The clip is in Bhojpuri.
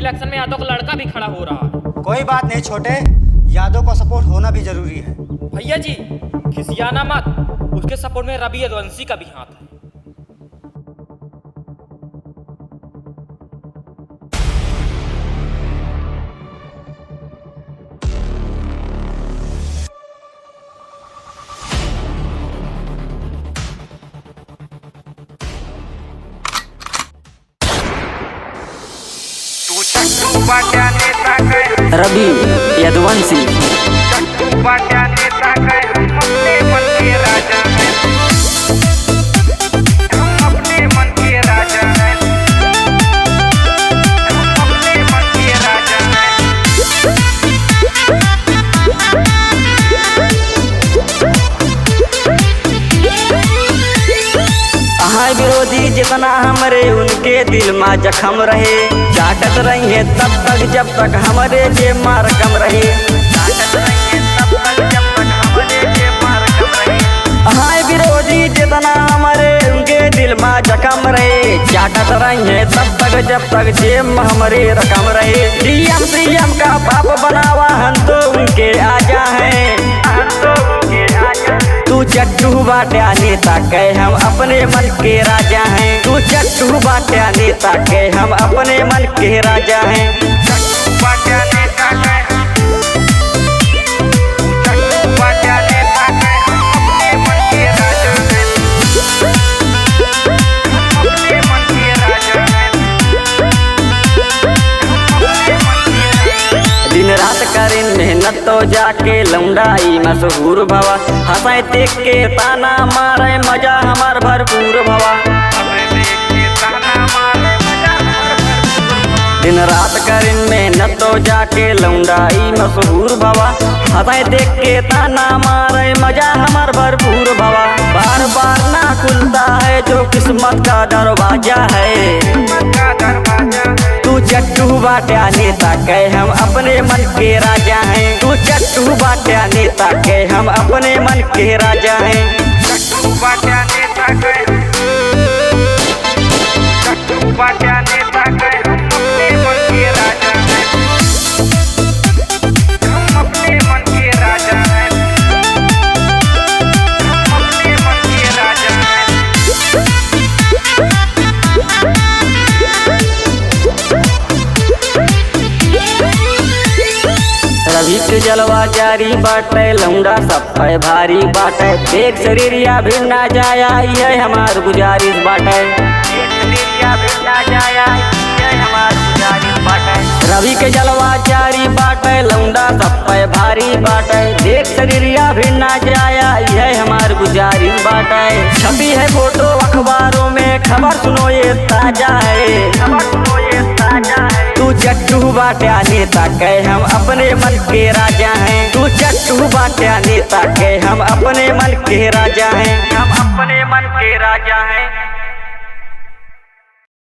इलेक्शन में यादव का लड़का भी खड़ा हो रहा है। कोई बात नहीं छोटे, यादव का सपोर्ट होना भी जरूरी है। भैया जी खिसियाना मत, उसके सपोर्ट में रवि यदुवंशी का भी हाथ है। रवि यदुवंशी विरोधी जितना हमरे उनके दिल में जख्म रहे, चाटत रही है तब तक जब तक हमारे जे मार कम रहे, चाटत रही है तब तक जब तक हमारे जे मार कम रहे। हाँ विरोधी जितना हमारे उनके दिल में जख्म रहे, चाटत रही है तब तक जब तक जेब हमारे रकम रहे। सीएम का बाप बनावा हम तो उनके आजा हैं, हम तो उनके आजा। तू चट्टू बाट्या नेता के हम अपने मन के राजा हैं, तू चट्टू बाट्या नेता के हम अपने मन के राजा हैं। चट्टू बाट्या नेता के, चट्टू बाट्या नेता के हम अपने मन के राजा हैं, अपने मन के राजा हैं, अपने मन के राजा। दिन रात करें मेहनत तो जाके लौंडाई मशहूर भवा, हंसाए देख के ताना मारे मजा हमार भरपूर भवा। दिन रात करें मेहनत तो जाके लौंडाई मशहूर भवा, हंसाए देख के ताना मारे मजा हमार भरपूर भवा। बार बार ना खुलता है जो किस्मत का दरवाजा है, तू चट्टू बाट्या नेता के हम अपने मन के राजा हैं, तू चट्टू बाट्या नेता के हम अपने मन के राजा हैं। चट्टू बाट्या नेता के, चट्टू बाट्या नेता के हम अपने मन के राजा हैं, हम अपने मन के राजा हैं, हम अपने मन के राजा हैं। रवि के जलवा जारी बाटे, लौंडा सब पे भारी बाटे, देख शरीरिया भी ना जाया ये हमार गुजारिश बाटे, रवि के जलवा जारी बाटे, लौंडा सब पे भारी बाटे, देख शरीरिया भी ना जाया ये हमार गुजारिश बाटे। छपी है फोटो अखबारों में, खबर सुनो ये ताजा है, खबर सुनो ये ताजा है। तू चट्टू बाट्या नेता के हम अपने मन के राजा हैं, तू चट्टू बाट्या नेता के हम अपने मन के राजा हैं, हम अपने मन